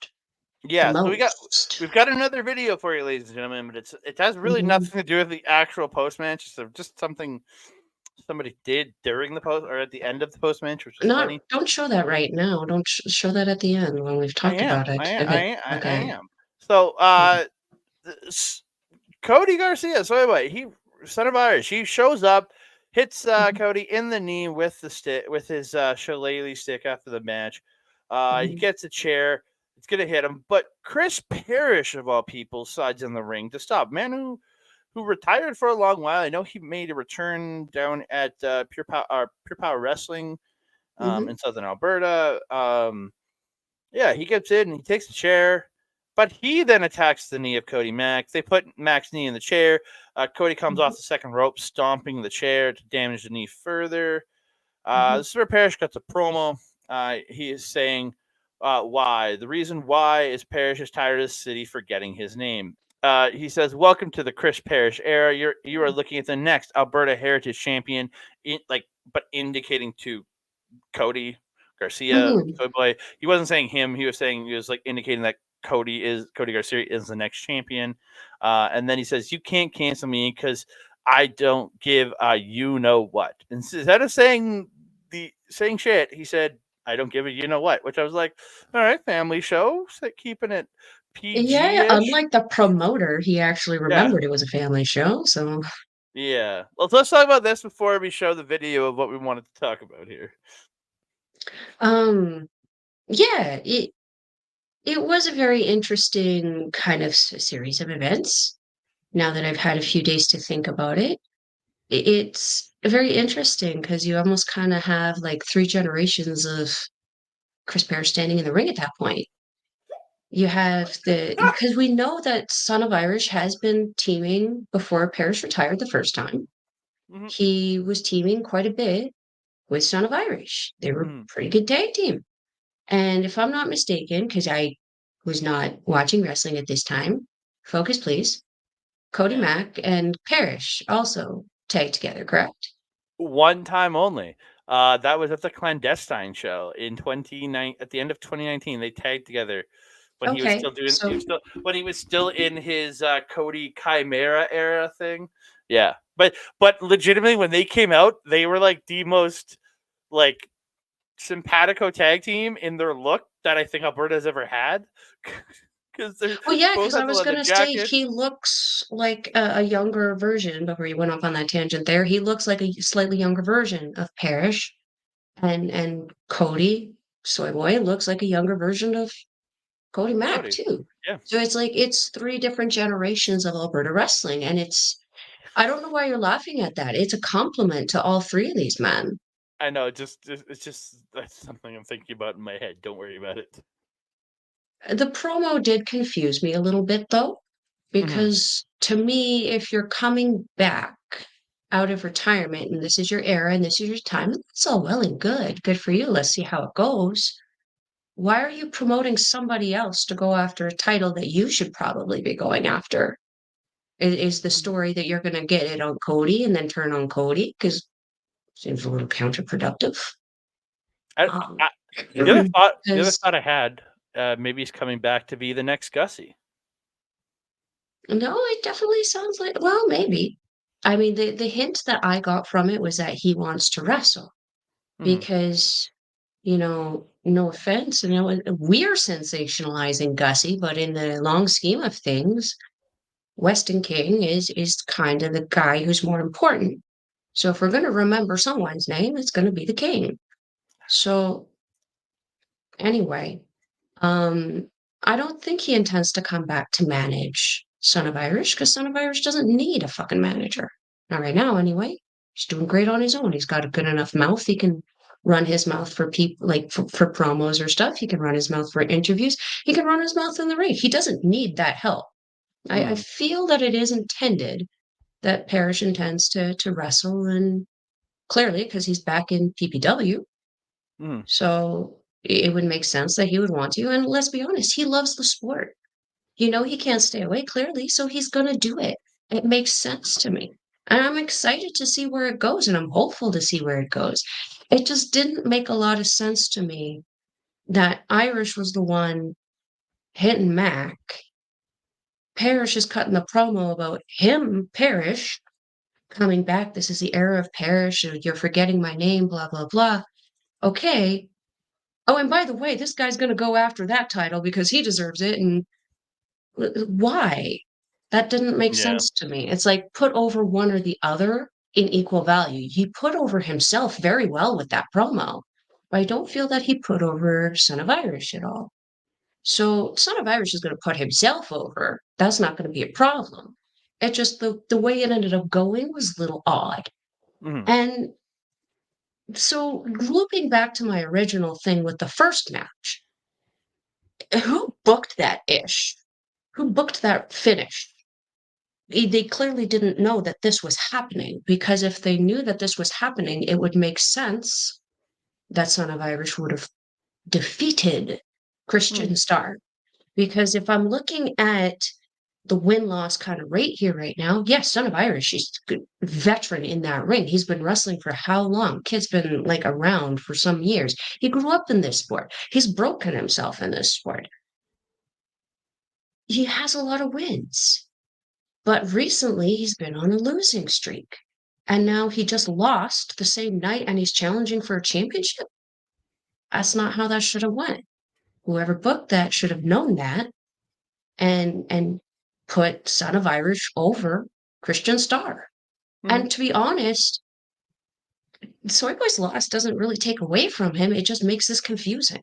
Yeah, so we've got another video for you, ladies and gentlemen, but it has really nothing to do with the actual post match. It's just something somebody did during the post or at the end of the post match, which is funny. Don't show that right now. Don't show that at the end when we've talked about it. I am. So, Cody Garcia. So anyway, he son of Irish. He shows up, hits Cody in the knee with the stick, with his shillelagh stick after the match. He gets a chair. It's gonna hit him, but Chris Parrish of all people sides in the ring to stop. Man who retired for a long while. I know he made a return down at Pure Power Wrestling in Southern Alberta. Yeah, he gets in and he takes the chair, but he then attacks the knee of Cody Mack. They put Mack's knee in the chair. Cody comes off the second rope, stomping the chair to damage the knee further. This is where Parrish cuts a promo. He is saying why. The reason why is Parrish is tired of the city forgetting his name. He says, "Welcome to the Chris Parrish era. You are looking at the next Alberta Heritage Champion," but indicating to Cody Garcia. Boy. He wasn't saying him. He was like indicating that Cody Garcia is the next champion. And then he says, "You can't cancel me because I don't give a you know what." Instead of saying shit, he said, "I don't give a you know what," which I was like, all right, family show, so keeping it PG-ish. Yeah, unlike the promoter, he actually remembered it was a family show. So yeah, let's talk about this before we show the video of what we wanted to talk about here. Yeah, it was a very interesting kind of series of events. Now that I've had a few days to think about it, it's very interesting because you almost kind of have like 3 generations of Chris Parrish standing in the ring at that point. You have because we know that Son of Irish has been teaming before Parrish retired the first time. He was teaming quite a bit with Son of Irish. They were a pretty good tag team. And if I'm not mistaken, because I was not watching wrestling at this time, focus please. Cody Yeah. Mack and Parrish also tagged together, correct? One time only. That was at the Clandestine show in at the end of 2019. They tagged together when he was Okay, still doing so when he was still in his Cody Chimera era thing. Yeah. But legitimately when they came out, they were like the most like simpatico tag team in their look that I think Alberta's ever had. Because they're well, yeah, both because I had the was leather gonna say jackets. he looks like a younger version before you went off on that tangent there. He looks like a slightly younger version of Parrish, and Cody Soy Boy looks like a younger version of Cody Mack Cody. too. Yeah. So it's like it's three different generations of Alberta wrestling, and it's I don't know why you're laughing at that. It's a compliment to all three of these men. I know, it's just that's something I'm thinking about in my head. Don't worry about it. The promo did confuse me a little bit though, Mhm. because to me, if you're coming back out of retirement and this is your era and this is your time, that's all well and good. Good for you. Let's see how it goes. Why are you promoting somebody else to go after a title that you should probably be going after? Is the story that you're going to get it on Cody and then turn on Cody? Because seems a little counterproductive. I, Um, I, the other thought 'Cause I had, maybe he's coming back to be the next Gussie. no, it definitely sounds like well, maybe. I mean, the hint that I got from it was that he wants to wrestle Mhm. because, you know, no offense, you know, we're sensationalizing Gussie, but in the long scheme of things, Weston King is kind of the guy who's more important. So if we're going to remember someone's name, it's going to be the king. So anyway, um, I don't think he intends to come back to manage Son of Irish because Son of Irish doesn't need a fucking manager. Not right now, anyway. He's doing great on his own. He's got a good enough mouth. He can run his mouth for people like for promos or stuff. He can run his mouth for interviews. He can run his mouth in the ring. He doesn't need that help. I Mhm. feel that it is intended that Parrish intends to wrestle and clearly because he's back in PPW. Mhm. So it would make sense that he would want to. And let's be honest, he loves the sport. You know, he can't stay away clearly, so he's going to do it. It makes sense to me. And I'm excited to see where it goes, and I'm hopeful to see where it goes. It just didn't make a lot of sense to me that Irish was the one hitting Mac. Parrish is cutting the promo about him, Parrish, coming back. This is the era of Parrish. You're forgetting my name, blah, blah, blah. Okay. Oh, and by the way, this guy's going to go after that title because he deserves it. And why? That didn't make Yeah. sense to me. It's like put over one or the other in equal value. He put over himself very well with that promo, but I don't feel that he put over Son of Irish at all. So Son of Irish is going to put himself over. That's not going to be a problem. It just the way it ended up going was a little odd. Mhm. And so looping back to my original thing with the first match, who booked that ish? Who booked that finish? They clearly didn't know that this was happening because if they knew that this was happening, it would make sense that Son of Irish would have defeated Mhm. Christian Starr. Because if I'm looking at the win-loss kind of rate here right now, yes, Son of Irish, he's a good veteran in that ring. He's been wrestling for how long? Kid's been like around for some years. He grew up in this sport. He's broken himself in this sport. He has a lot of wins. But recently, he's been on a losing streak. And now he just lost the same night and he's challenging for a championship. That's not how that should have went. Whoever booked that should have known that and put Son of Irish over Christian Starr. Mhm. And to be honest, Soy Boy's loss doesn't really take away from him. It just makes this confusing.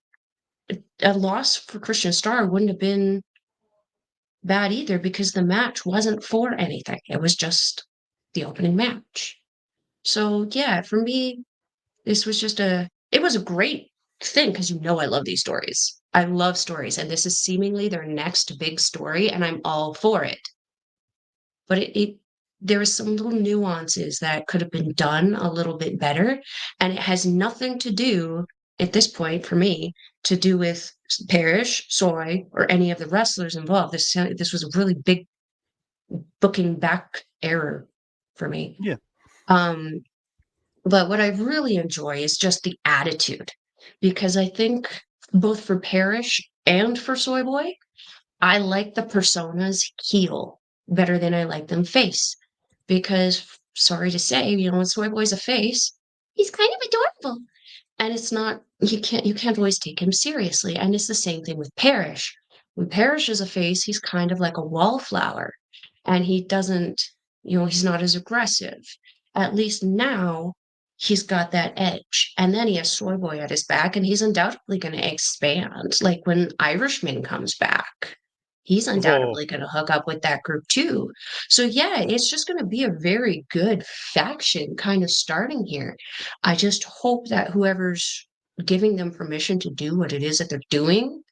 A loss for Christian Starr wouldn't have been bad either because the match wasn't for anything. It was just the opening match. So yeah, for me, this was just it was a great thing because you know I love these stories. I love stories, and this is seemingly their next big story, and I'm all for it. But there was some little nuances that could have been done a little bit better, and it has nothing to do at this point for me. to do with Parrish, Soy, or any of the wrestlers involved. This was a really big booking back error for me. Yeah. But what I really enjoy is just the attitude, because I think both for Parrish and for Soy Boy, I like the personas heel better than I like them face. Because sorry to say, when Soy Boy's a face, he's kind of adorable. And it's not you can't always take him seriously. And it's the same thing with Parrish. When Parrish is a face, he's kind of like a wallflower. And he doesn't, he's not as aggressive. At least now he's got that edge. And then he has Soy Boy at his back, and he's undoubtedly going to expand. Like when Irishman comes back, he's undoubtedly going to hook up with that group too. So yeah, it's just going to be a very good faction kind of starting here. I just hope that whoever's giving them permission to do what it is that they're doing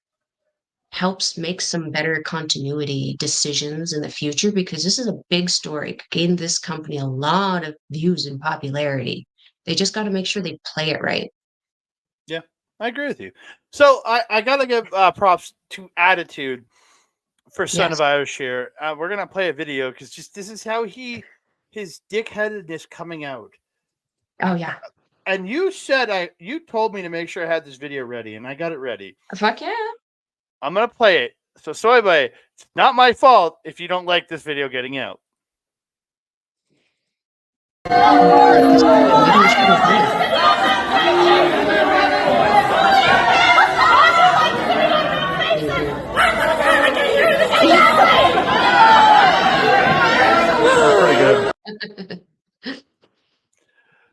helps make some better continuity decisions in the future, because this is a big story. It gained this company a lot of views and popularity. They just got to make sure they play it right. Yeah, I agree with you. So I got to give props to Attitude for Son of Irish here. We're going to play a video because this is how his dickheadedness coming out. Oh, yeah. And you told me to make sure I had this video ready, and I got it ready. Fuck yeah. I'm going to play it. So, Soy Boy, it's not my fault if you don't like this video getting out.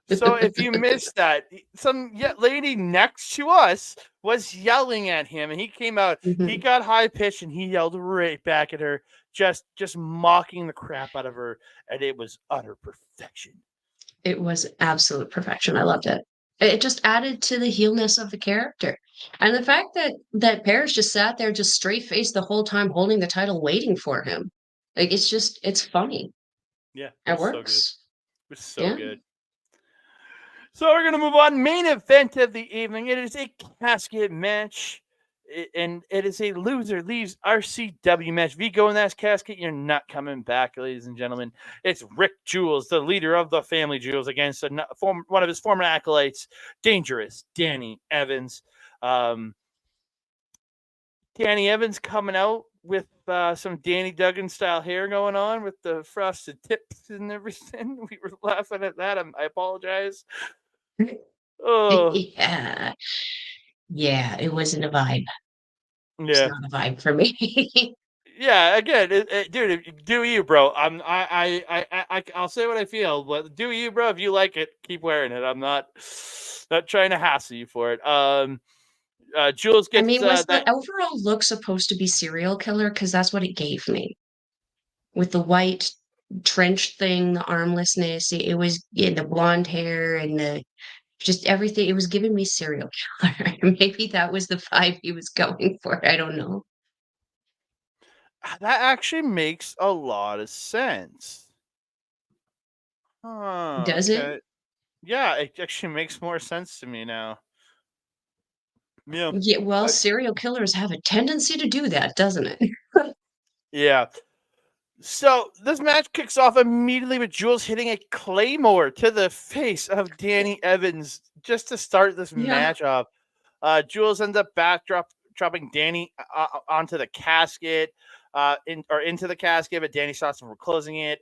So if you missed that, some lady next to us was yelling at him, and he came out. Mm-hmm. He got high pitched, and he yelled right back at her, just mocking the crap out of her, and it was utter perfection. It was absolute perfection. I loved it. It just added to the heelness of the character, and the fact that Parrish just sat there, just straight faced the whole time, holding the title, waiting for him. Like it's funny. Yeah, it works. So good. It was so good. So we're going to move on. Main event of the evening. It is a casket match, and it is a loser leaves RCW match. If you go in that casket, you're not coming back, ladies and gentlemen. It's Rick Jules, the leader of the family Jules, against one of his former acolytes, Dangerous Danny Evans. Danny Evans coming out with some Danny Duggan style hair going on with the frosted tips and everything. We were laughing at that. I apologize. Oh yeah, it wasn't a vibe. It's not a vibe for me. Yeah, again, dude, do you, bro? I'll say what I feel, but do you, bro? If you like it, keep wearing it. I'm not trying to hassle you for it. Jules gets. Was the overall look supposed to be serial killer? Because that's what it gave me. With the white trench thing, the armlessness, it was the blonde hair and the just everything. It was giving me serial killer. Maybe that was the vibe he was going for. I don't know. That actually makes a lot of sense. Does it? Yeah, it actually makes more sense to me now. Yeah. Yeah, well, serial killers have a tendency to do that, doesn't it? Yeah. So this match kicks off immediately with Jules hitting a claymore to the face of Danny Evans just to start this match off. Jules ends up dropping Danny onto the casket, into the casket, but Danny stops him from closing it.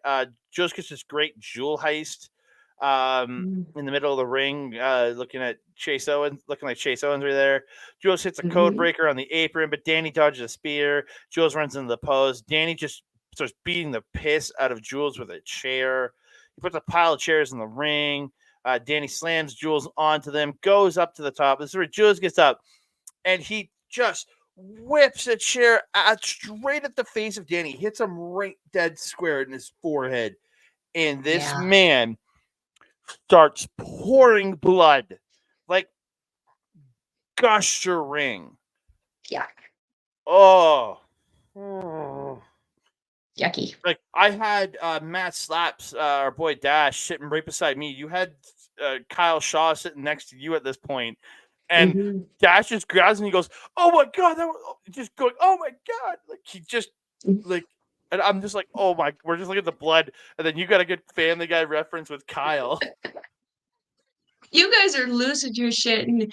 Jules gets this great jewel heist in the middle of the ring, looking like Chase Owens right there. Jules hits a code breaker on the apron, but Danny dodges a spear. Jules runs into the post. Danny just starts beating the piss out of Jules with a chair. He puts a pile of chairs in the ring. Danny slams Jules onto them, goes up to the top. This is where Jules gets up, and he just whips a chair straight at the face of Danny. Hits him right dead square in his forehead. And this man starts pouring blood, like gushering. Yeah. Oh. Yucky. Like I had Matt Slaps, our boy Dash, sitting right beside me. You had Kyle Shaw sitting next to you at this point. And Mm-hmm. Dash just grabs him and he goes, "Oh my god!" Just going, "Oh my god!" Like he just like, and I'm just like, "Oh my!" We're just looking at the blood, and then you got a good Family Guy reference with Kyle. You guys are losing your shit, and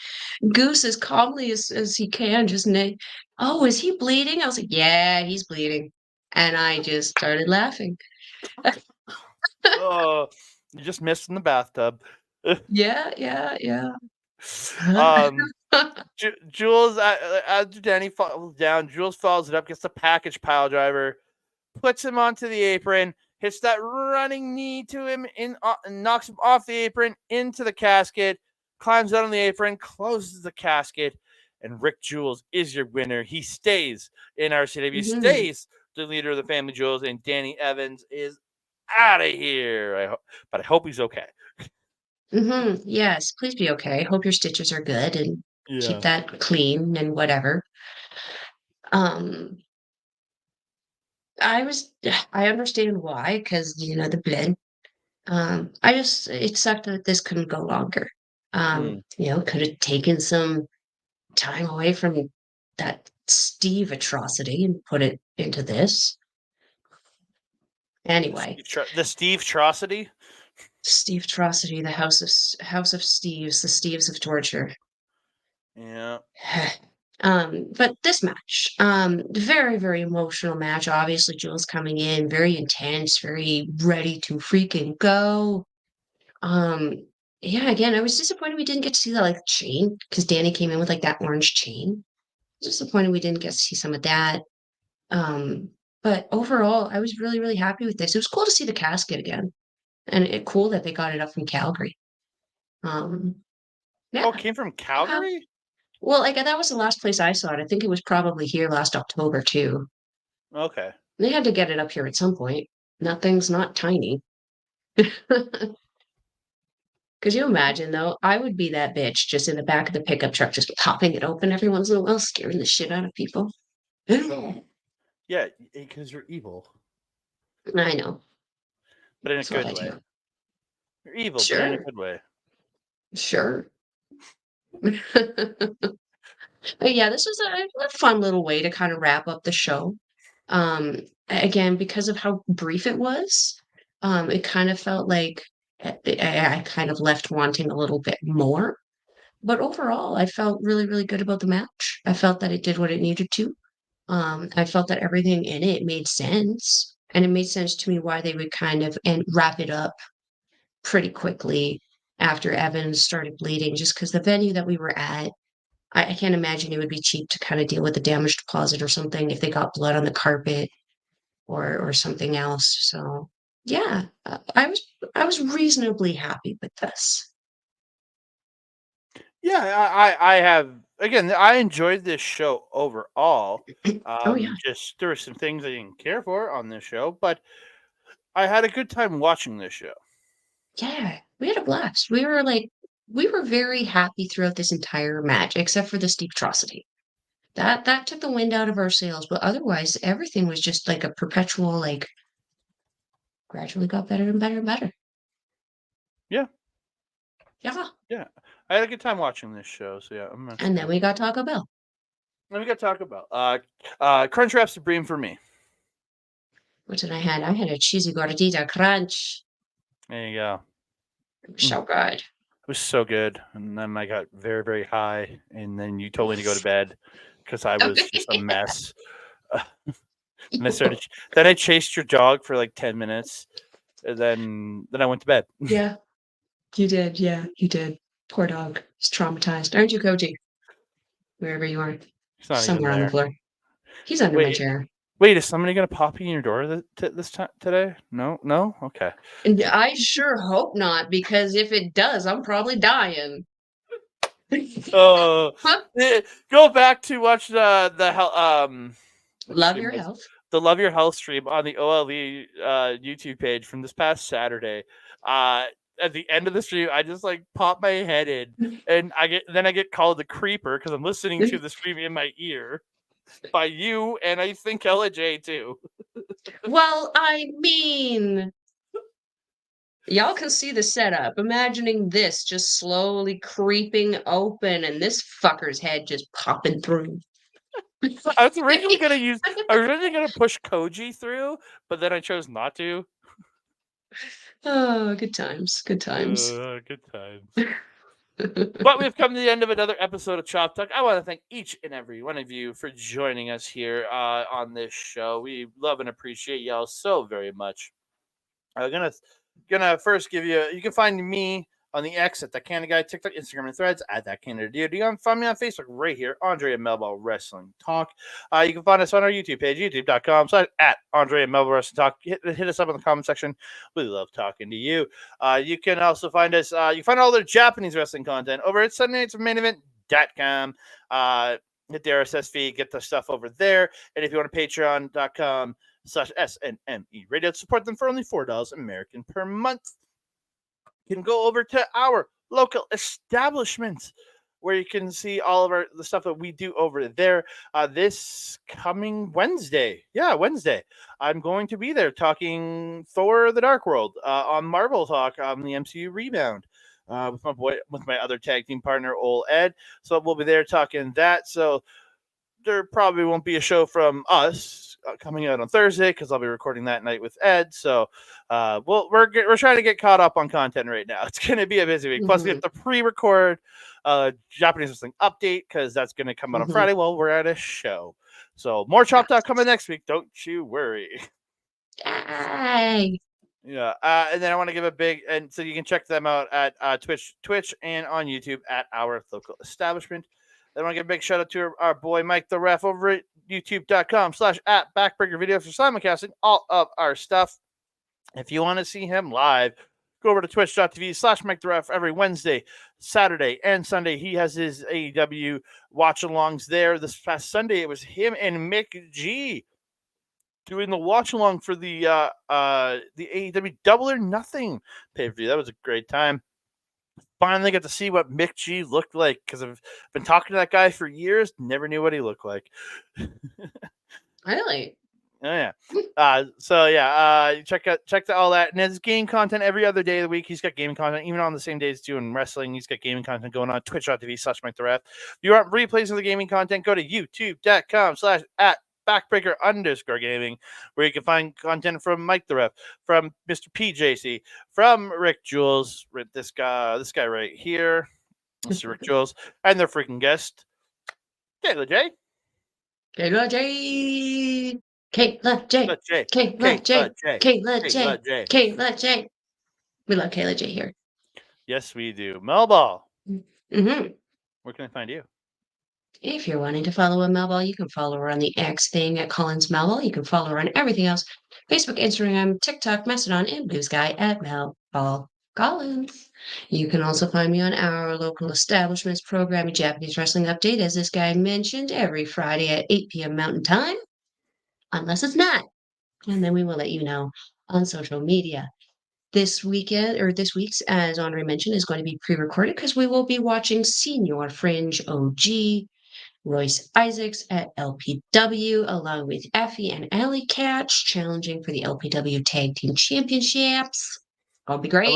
Goose, as calmly as he can, just oh, is he bleeding? I was like, yeah, he's bleeding. And I just started laughing. Oh, you just missed in the bathtub. Yeah. um, Jules, after Danny falls down, Jules follows it up, gets the package pile driver, puts him onto the apron, hits that running knee to him, knocks him off the apron into the casket, climbs out on the apron, closes the casket, and Rick Jules is your winner. He stays in RCW, stays the leader of the family Jules, and Danny Evans is out of here. But I hope he's okay. Yes, please be okay. Hope your stitches are good and keep that clean and whatever. I understand why, because the blood. It sucked that this couldn't go longer. Could have taken some time away from that Steve atrocity and put it into this. Anyway, the Steve atrocity. Steve atrocity, the House of Steves, the Steves of torture. Yeah. But this match, very, very emotional match. Obviously, Jules coming in, very intense, very ready to freaking go. Yeah, again, I was disappointed we didn't get to see that like chain because Danny came in with like that orange chain. Disappointed we didn't get to see some of that. But overall, I was really, really happy with this. It was cool to see the casket again, and cool that they got it up from Calgary. Yeah. Oh, it came from Calgary? Well, like that was the last place I saw it. I think it was probably here last October too. Okay. They had to get it up here at some point. Nothing's not tiny. Could you imagine though? I would be that bitch just in the back of the pickup truck, just popping it open every once in a while, scaring the shit out of people. Yeah, because you're evil. I know. But in a good way. You're evil, but in a good way. Sure. But yeah, this was a fun little way to kind of wrap up the show. Again, because of how brief it was, it kind of felt like I kind of left wanting a little bit more. But overall, I felt really, really good about the match. I felt that it did what it needed to. I felt that everything in it made sense. And it made sense to me why they would kind of wrap it up pretty quickly after Evans started bleeding, just because the venue that we were at, I can't imagine it would be cheap to kind of deal with a damage deposit or something if they got blood on the carpet or something else. So yeah, I was reasonably happy with this. Yeah, I have again. I enjoyed this show overall. Oh yeah, Just there were some things I didn't care for on this show, but I had a good time watching this show. yeah, we had a blast. We were very happy throughout this entire match, except for the Steve atrocity. That took the wind out of our sails, but otherwise everything was just like a perpetual like gradually got better and better and better. Yeah. Yeah. Yeah. I had a good time watching this show, so yeah. And then we got Taco Bell. Then we got Taco Bell. Crunchwrap Supreme for me. What did I had? I had a cheesy gordita crunch. There you go. It was so good. It was so good. And then I got very, very high, and then you told me to go to bed because I was just a mess. And then I chased your dog for like 10 minutes, and then I went to bed. Yeah, you did. Yeah, you did. Poor dog. He's traumatized. Aren't you, Cody? Wherever you are. He's not somewhere even on the floor. He's under my chair. Wait, is somebody gonna pop in your door this time today? No. Okay. And I sure hope not, because if it does, I'm probably dying. Go back to watch the Love Your Health. The Love Your Health stream on the OLE YouTube page from this past Saturday. At the end of the stream, I just like pop my head in, and I get called the creeper because I'm listening to the stream in my ear by you, and I think LJ too. Well, I mean, Y'all can see the setup. Imagining this just slowly creeping open and this fucker's head just popping through. I was originally gonna push Koji through, but then I chose not to. Oh, good times. Good times. Good times. But we've come to the end of another episode of Chop Talk. I want to thank each and every one of you for joining us here on this show. We love and appreciate y'all so very much. I'm gonna first give you. You can find me on the X at that Canada Guy, TikTok, Instagram, and Threads at that Canada Dude. You can find me on Facebook right here, Andre and Melball Wrestling Talk. You can find us on our YouTube page, youtube.com/ at Andre and Melball Wrestling Talk. Hit us up in the comment section. We love talking to you. You can also find us. You can find all their Japanese wrestling content over at SundayNightsMainEvent.com. Hit the RSS feed, get the stuff over there, and if you want to, Patreon.com/SNME Radio. Support them for only $4 American per month. You can go over to our local establishments where you can see all of the stuff that we do over there. This coming Wednesday, Wednesday, I'm going to be there talking Thor: The Dark World on Marvel Talk on the MCU Rebound. With my other tag team partner, Ol Ed. So we'll be there talking that. So there probably won't be a show from us coming out on Thursday because I'll be recording that night with Ed. So we're trying to get caught up on content right now. It's going to be a busy week. Plus, we have to pre-record Japanese wrestling update because that's going to come out on Friday while we're at a show. So more Chop Talk coming next week. Don't you worry. Yay! Yeah, and then I want to give a big, and so you can check them out at Twitch, and on YouTube at our local establishment. Then I want to give a big shout out to our boy Mike the Ref over at youtube.com/@backbreaker video for simulcasting all of our stuff. If you want to see him live, go over to twitch.tv/Mike the Ref every Wednesday, Saturday, and Sunday. He has his AEW watch-alongs there. This past Sunday, it was him and Mick G doing the watch along for the AEW Double or Nothing pay-per-view. That was a great time. Finally got to see what Mick G looked like because I've been talking to that guy for years. Never knew what he looked like. Really? Oh yeah. Check out all that. And there's game content every other day of the week. He's got gaming content, even on the same days doing wrestling. He's got gaming content going on twitch.tv/Mike the Ref. If you want replays of the gaming content, go to youtube.com/@backbreaker_gaming, where you can find content from Mike the Ref, from Mr. PJC, from Rick Jules, this guy right here, Mr. Rick Jules, and their freaking guest, Kayla J. Kayla J. Kayla J. Kayla J. Kayla J. Kayla Kayla J. J. Kayla J. We love Kayla J here. Yes, we do. Melball. Mm-hmm. Where can I find you? If you're wanting to follow a Melball, you can follow her on the X thing at Collins Melball. You can follow her on everything else: Facebook, Instagram, TikTok, Mastodon, and Blue Sky at Melball Collins. You can also find me on our local establishments programming Japanese Wrestling Update, as this guy mentioned, every Friday at 8 p.m. Mountain Time, unless it's not. And then we will let you know on social media. This week's, as Andre mentioned, is going to be pre-recorded because we will be watching Senior Fringe OG, Royce Isaacs at LPW, along with Effie and Alley Catch, challenging for the LPW Tag Team Championships. That'll be great.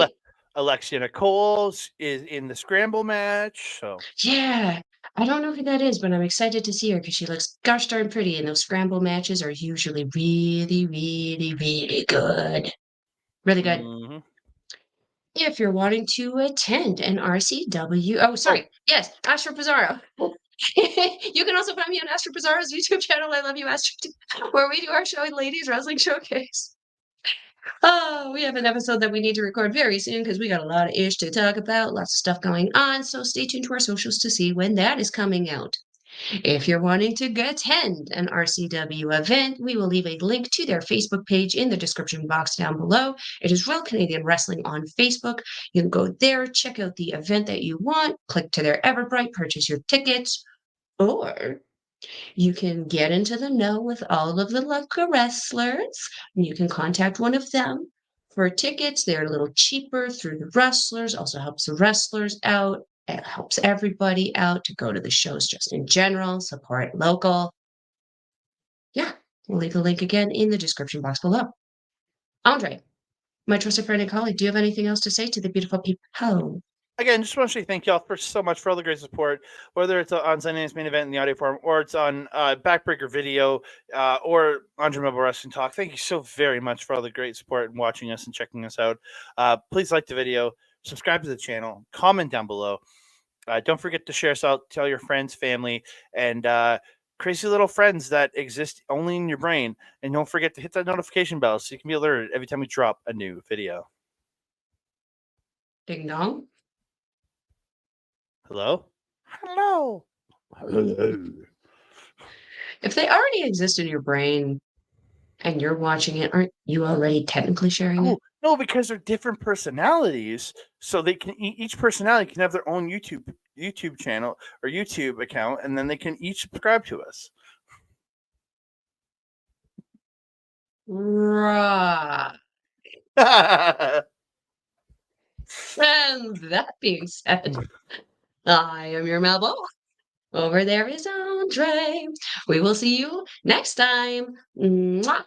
Alexia Nicole is in the scramble match. So yeah, I don't know who that is, but I'm excited to see her because she looks gosh darn pretty, and those scramble matches are usually really, really, really good. Really good. Mm-hmm. If you're wanting to attend an RCW, yes, Astro Pizarro. You can also find me on Astro Pizarro's YouTube channel. I love you, Astro, where we do our show, Ladies Wrestling Showcase. Oh, we have an episode that we need to record very soon because we got a lot of ish to talk about, lots of stuff going on. So stay tuned to our socials to see when that is coming out. If you're wanting to attend an RCW event, we will leave a link to their Facebook page in the description box down below. It is Real Canadian Wrestling on Facebook. You can go there, check out the event that you want, click to their Eventbrite, purchase your tickets, or you can get into the know with all of the local wrestlers. You can contact one of them for tickets. They're a little cheaper through the wrestlers, also helps the wrestlers out. It helps everybody out to go to the shows just in general, support local. Yeah, we'll leave the link again in the description box below. Andre, My trusted friend and colleague, do you have anything else to say to the beautiful people? Again, just want to say thank y'all for so much for all the great support, whether it's on Sunday Night's Main Event in the audio form, or it's on Backbreaker Video, or on Melball Wrestling Talk. Thank you so very much for all the great support and watching us and checking us out. Please like the video, subscribe to the channel, comment down below. Don't forget to share us out, tell your friends, family, and crazy little friends that exist only in your brain. And don't forget to hit that notification bell so you can be alerted every time we drop a new video. Ding dong. Hello? Hello. Hello. If they already exist in your brain and you're watching it, aren't you already technically sharing it? No, because they're different personalities. So they can each personality can have their own YouTube channel or YouTube account, and then they can each subscribe to us. Right. And that being said, I am your Melball. Over there is Andre. We will see you next time. Mwah.